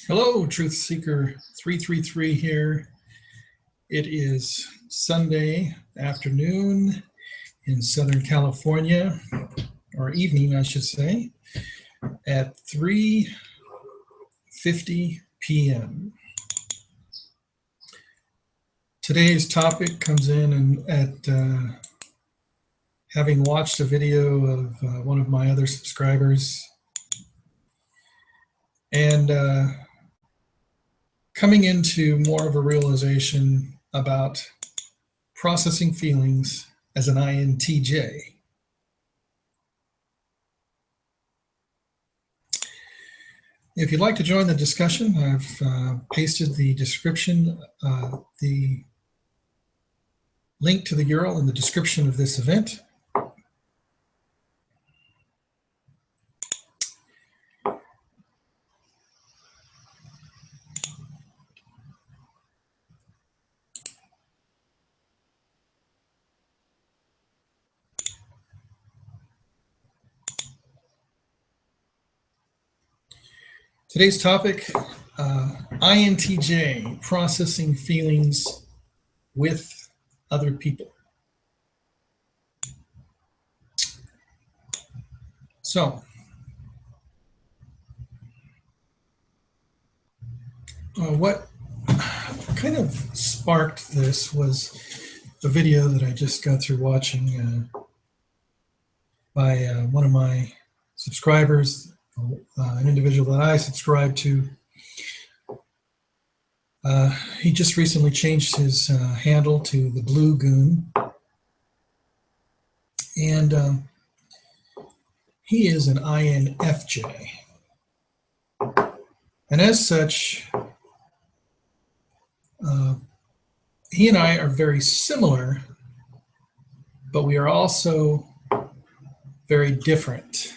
Hello, Truth Seeker 333 here. It is Sunday afternoon in Southern California, or evening, I should say, at 3:50 p.m. Today's topic comes in at having watched a video of one of my other subscribers and coming into more of a realization about processing feelings as an INTJ. If you'd like to join the discussion, I've pasted the description, the link to the URL in the description of this event. Today's topic, INTJ, processing feelings with other people. So, what kind of sparked this was the video that I just got through watching by one of my subscribers, an individual that I subscribe to. He just recently changed his handle to the Blue Goon, and he is an INFJ. And as such, he and I are very similar, but we are also very different.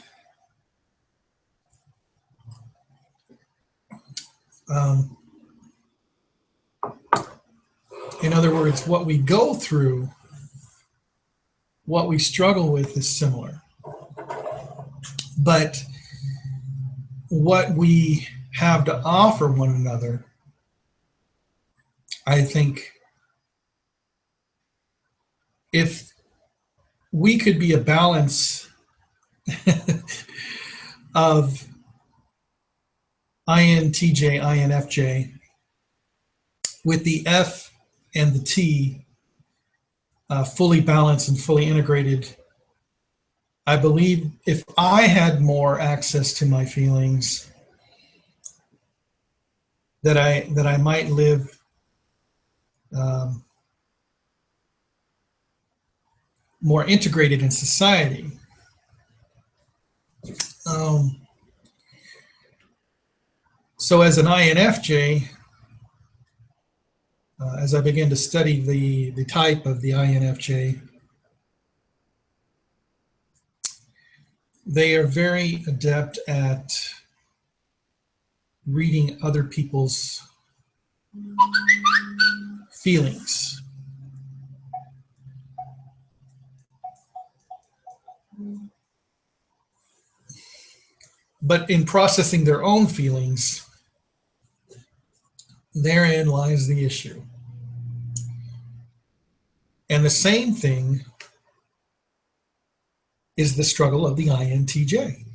In other words, what we go through, what we struggle with is similar. But what we have to offer one another, I think, if we could be a balance of INTJ, INFJ, with the F and the T fully balanced and fully integrated, I believe if I had more access to my feelings, that I might live more integrated in society. So as an INFJ, as I began to study the type of the INFJ, they are very adept at reading other people's feelings. But in processing their own feelings, therein lies the issue. And the same thing is the struggle of the INTJ.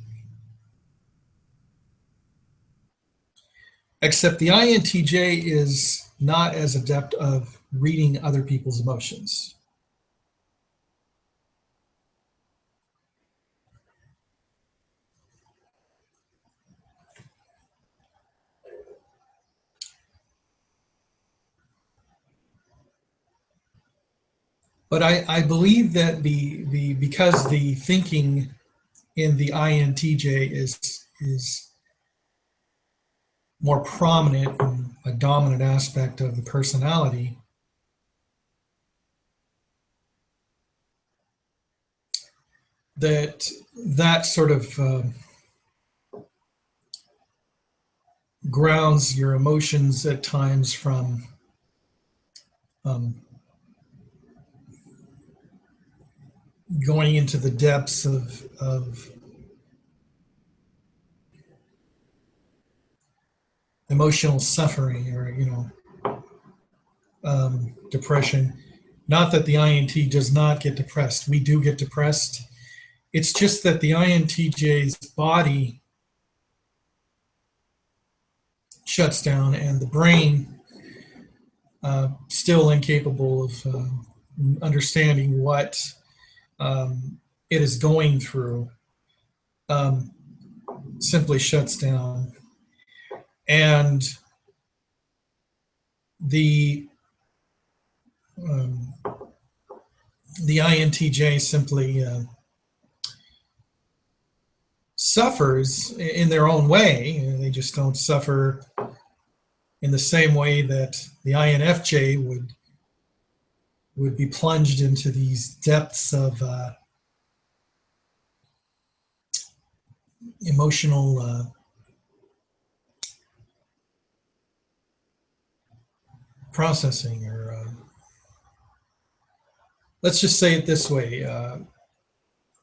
Except the INTJ is not as adept of reading other people's emotions. But I believe that because the thinking in the INTJ is more prominent and a dominant aspect of the personality, that sort of grounds your emotions at times from going into the depths of emotional suffering or, depression. Not that the INT does not get depressed. We do get depressed. It's just that the INTJ's body shuts down and the brain, still incapable of understanding what it is going through, simply shuts down. And the INTJ simply suffers in their own way. They just don't suffer in the same way that the INFJ would be plunged into these depths of emotional processing, or let's just say it this way: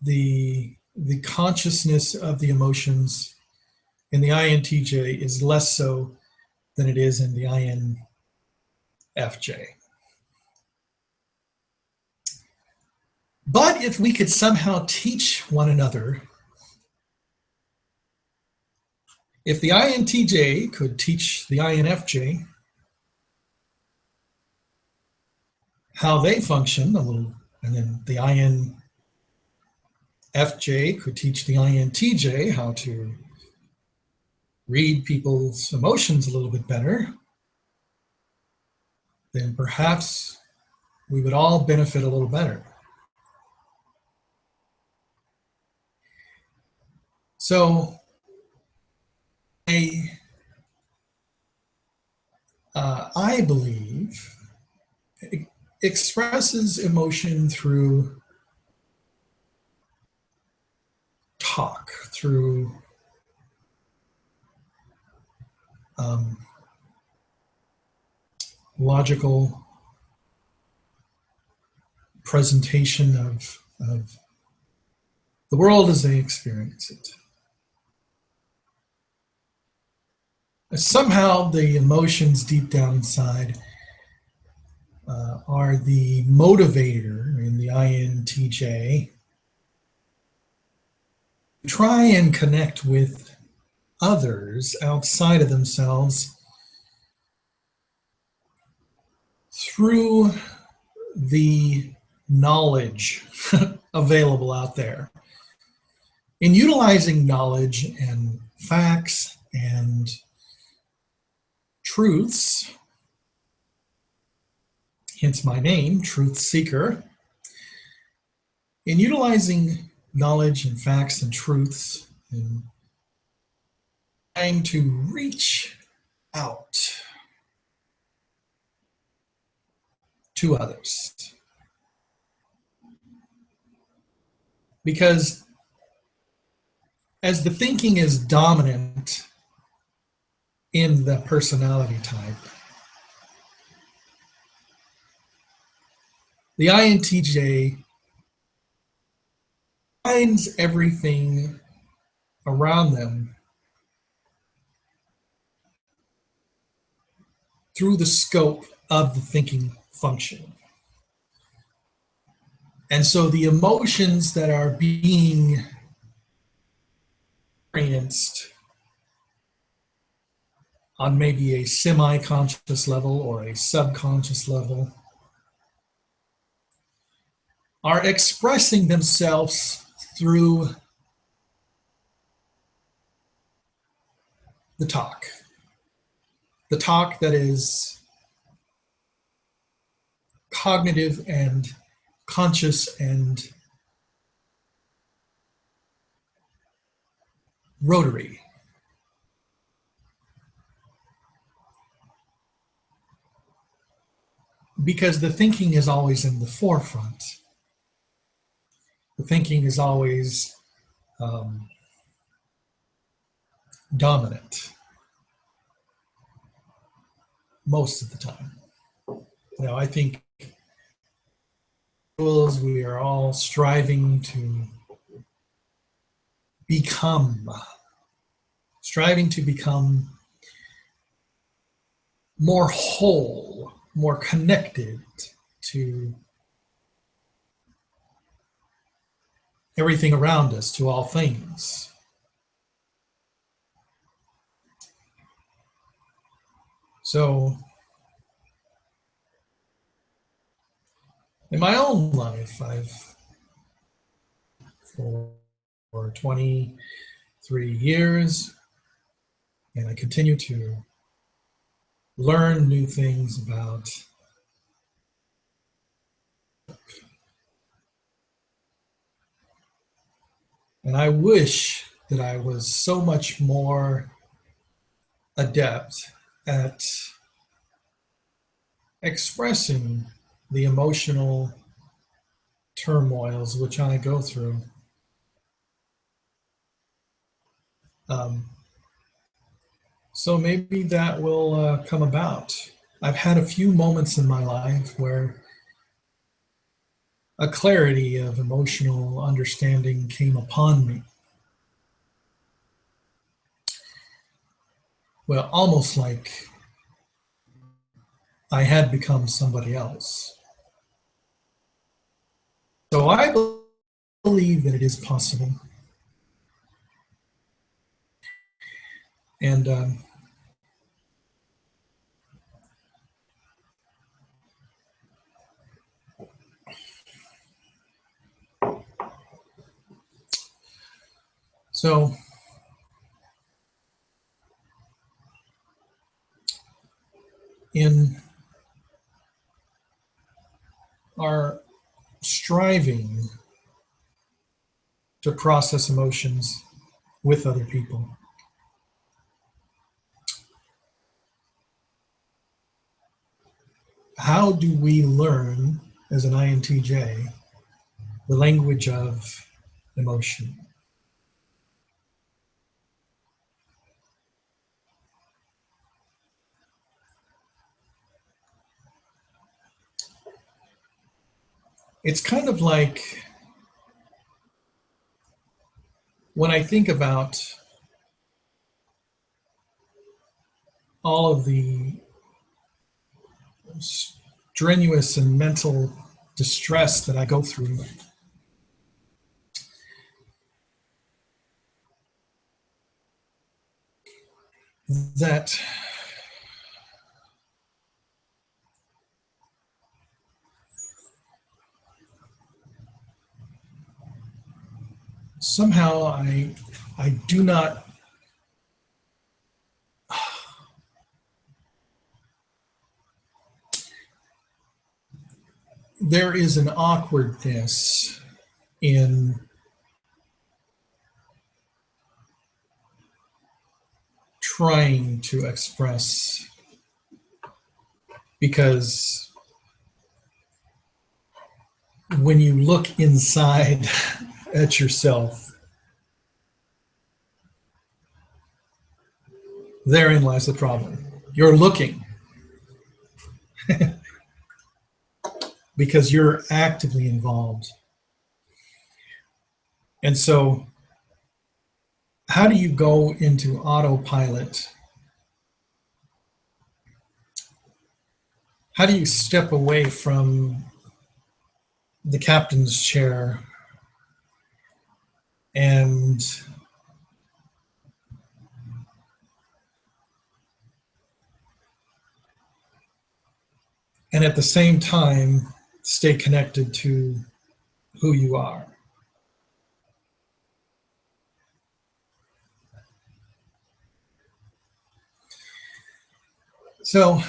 the consciousness of the emotions in the INTJ is less so than it is in the INFJ. But if we could somehow teach one another, if the INTJ could teach the INFJ how they function a little, and then the INFJ could teach the INTJ how to read people's emotions a little bit better, then perhaps we would all benefit a little better. So I believe it expresses emotion through talk, through logical presentation of the world as they experience it. Somehow the emotions deep down inside are the motivator in the INTJ. Try and connect with others outside of themselves through the knowledge available out there. In utilizing knowledge and facts and truths, hence my name, Truth Seeker, in utilizing knowledge and facts and truths and trying to reach out to others. Because as the thinking is dominant in the personality type, the INTJ finds everything around them through the scope of the thinking function. And so the emotions that are being experienced on maybe a semi-conscious level or a subconscious level are expressing themselves through the talk that is cognitive and conscious and rotary. Because the thinking is always in the forefront. The thinking is always dominant most of the time. I think we are all striving to become more whole, more connected to everything around us, to all things. So, in my own life, I've for 23 years, and I continue to learn new things about and I wish that I was so much more adept at expressing the emotional turmoils which I go through. Um, so maybe that will come about. I've had a few moments in my life where a clarity of emotional understanding came upon me. Well, almost like I had become somebody else. So I believe that it is possible. And so in our striving to process emotions with other people, how do we learn as an INTJ the language of emotion? It's kind of like when I think about all of the strenuous and mental distress that I go through, that somehow I do not there is an awkwardness in trying to express because when you look inside at yourself, therein lies the problem. You're looking because you're actively involved. And so, how do you go into autopilot? How do you step away from the captain's chair and at the same time stay connected to who you are? So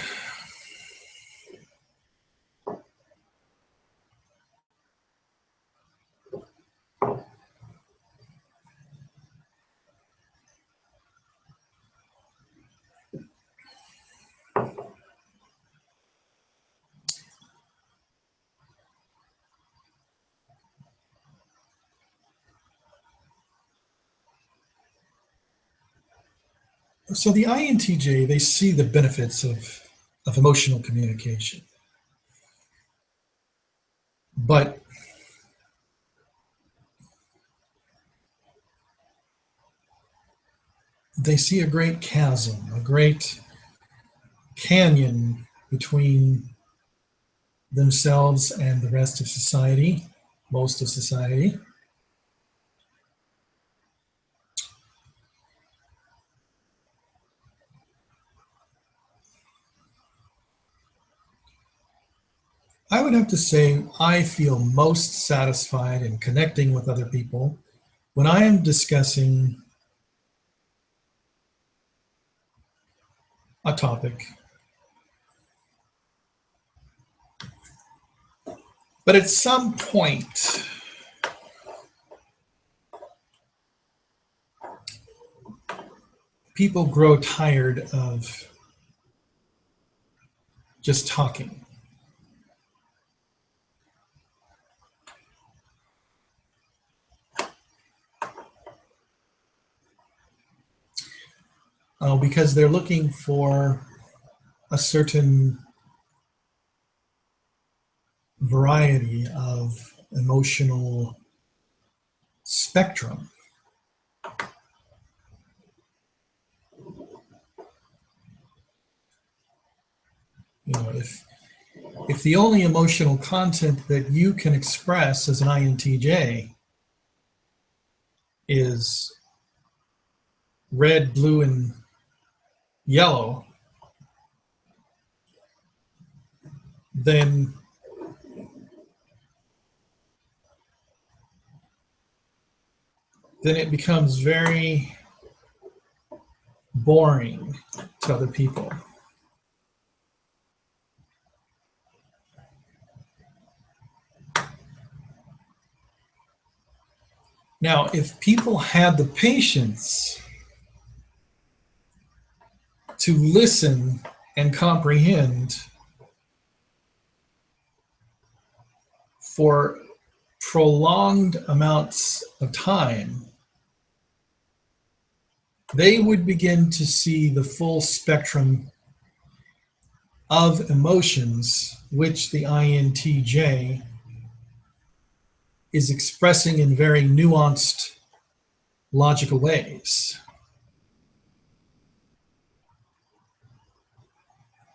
so the INTJ, they see the benefits of emotional communication, but they see a great canyon between themselves and the rest of society, most of society. I would have to say I feel most satisfied in connecting with other people when I am discussing a topic. But at some point, people grow tired of just talking. Because they're looking for a certain variety of emotional spectrum. You know, if the only emotional content that you can express as an INTJ is red, blue, and yellow, then it becomes very boring to other people. Now, if people had the patience to listen and comprehend for prolonged amounts of time, they would begin to see the full spectrum of emotions which the INTJ is expressing in very nuanced, logical ways.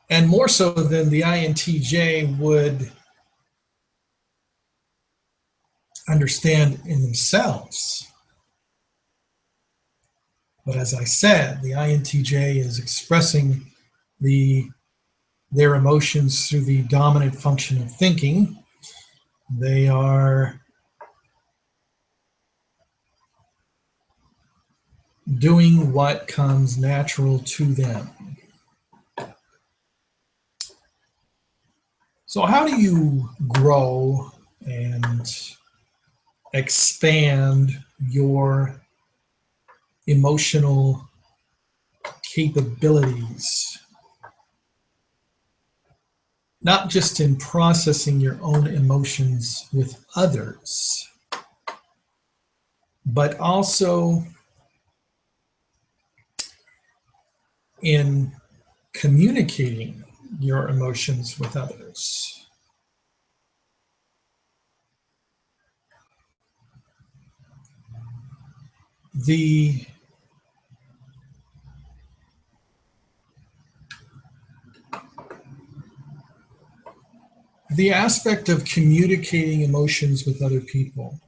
And more so than the INTJ would understand in themselves. But as I said, the INTJ is expressing their emotions through the dominant function of thinking. They are doing what comes natural to them. So how do you grow and expand your emotional capabilities? Not just in processing your own emotions with others, but also in communicating your emotions with others. The aspect of communicating emotions with other people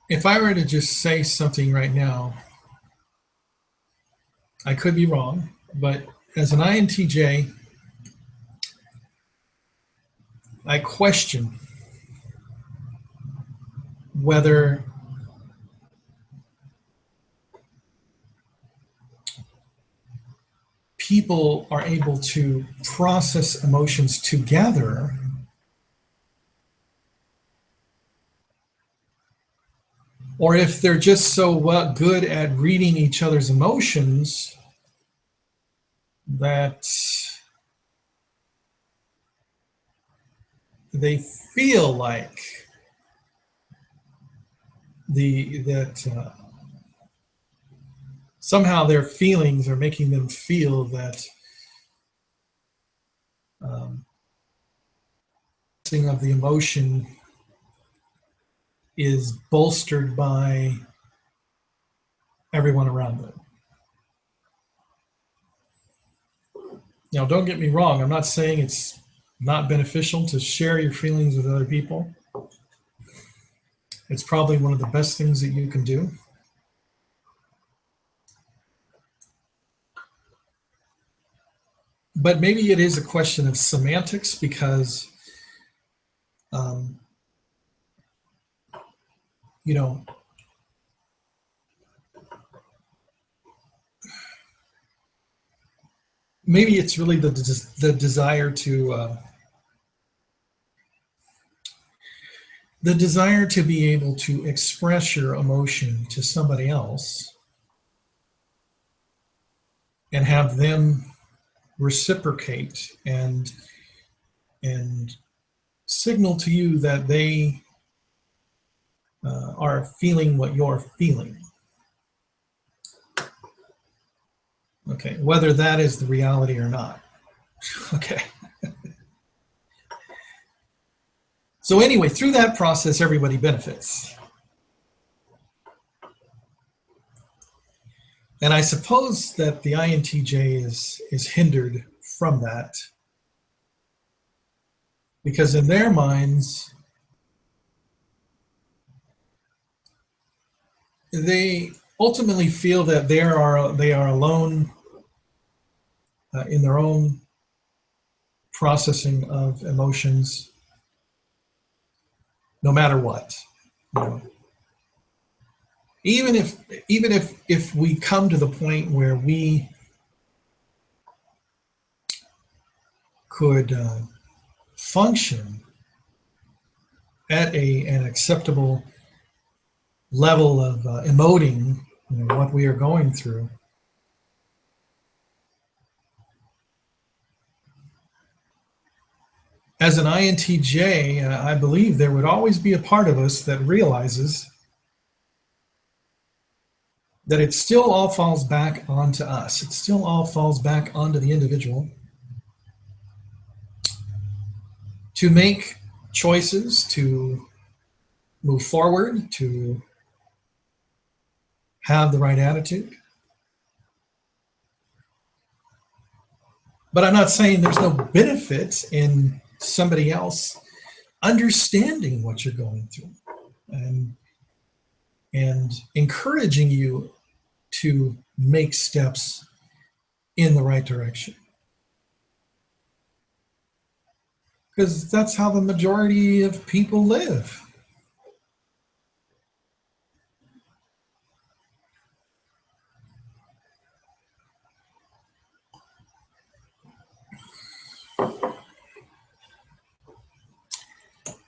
if I were to just say something right now, I could be wrong, but as an INTJ, I question whether people are able to process emotions together or if they're just so good at reading each other's emotions that they feel like somehow their feelings are making them feel that um, of the emotion is bolstered by everyone around them. Now, don't get me wrong. I'm not saying it's not beneficial to share your feelings with other people. It's probably one of the best things that you can do. But maybe it is a question of semantics because, um, you know, maybe it's really the desire to be able to express your emotion to somebody else and have them reciprocate and signal to you that they are feeling what you're feeling. Okay, whether that is the reality or not. Okay. So anyway, through that process, everybody benefits. And I suppose that the INTJ is hindered from that because in their minds, they ultimately feel that they are alone in their own processing of emotions, no matter what. You know, even if we come to the point where we could function at an acceptable level of emoting, you know, what we are going through, as an INTJ, I believe there would always be a part of us that realizes that it still all falls back onto us. It still all falls back onto the individual to make choices, to move forward, to have the right attitude. But I'm not saying there's no benefit in somebody else understanding what you're going through and encouraging you to make steps in the right direction. Because that's how the majority of people live.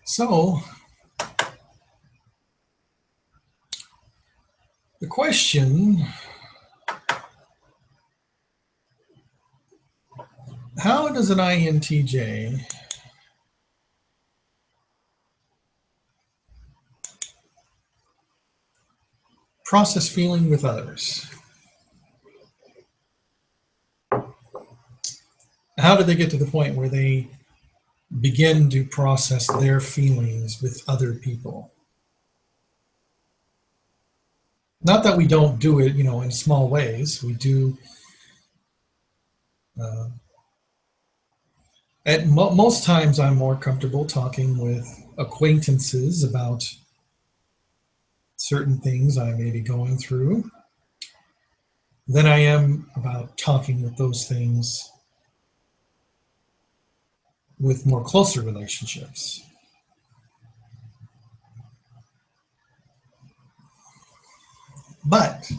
So, the question, how does an INTJ process feeling with others? How do they get to the point where they begin to process their feelings with other people? Not that we don't do it, you know, in small ways. We do. Most times, I'm more comfortable talking with acquaintances about certain things I may be going through than I am about talking with those things with more closer relationships. But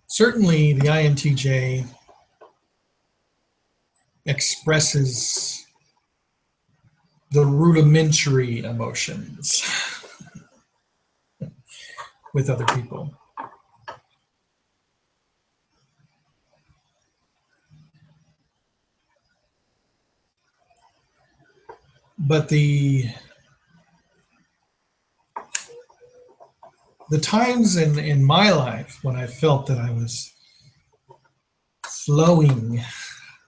certainly the INTJ expresses the rudimentary emotions with other people. But the the times in my life when I felt that I was flowing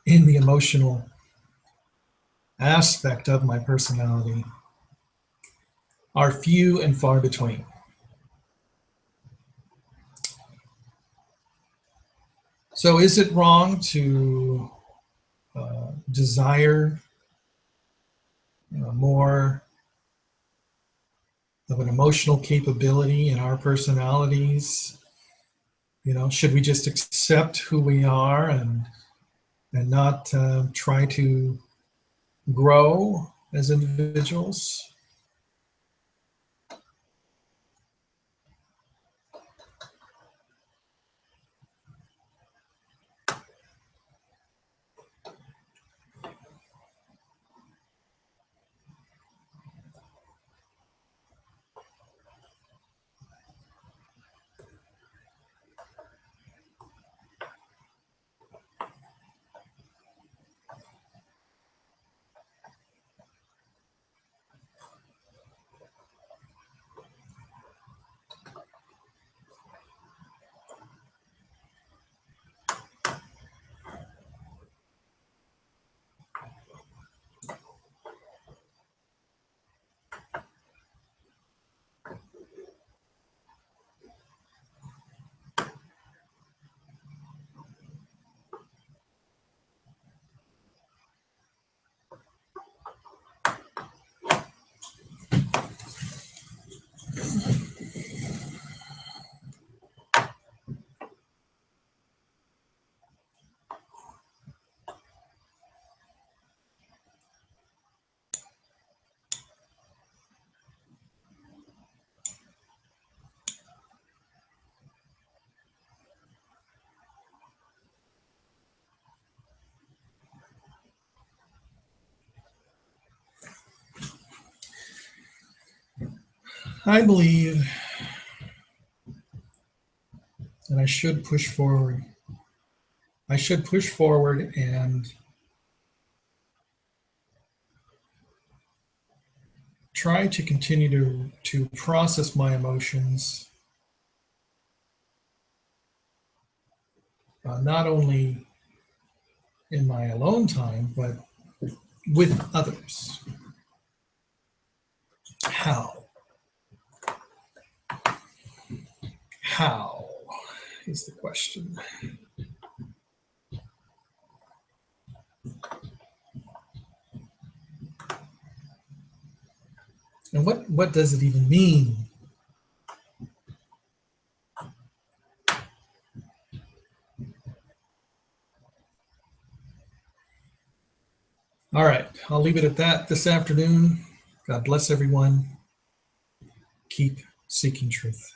in the emotional aspect of my personality are few and far between. So is it wrong to desire more of an emotional capability in our personalities? Should we just accept who we are and not try to grow as individuals? I believe that I should push forward. I should push forward and try to continue to process my emotions, not only in my alone time, but with others. How? How is the question. And what does it even mean? All right, I'll leave it at that this afternoon. God bless everyone. Keep seeking truth.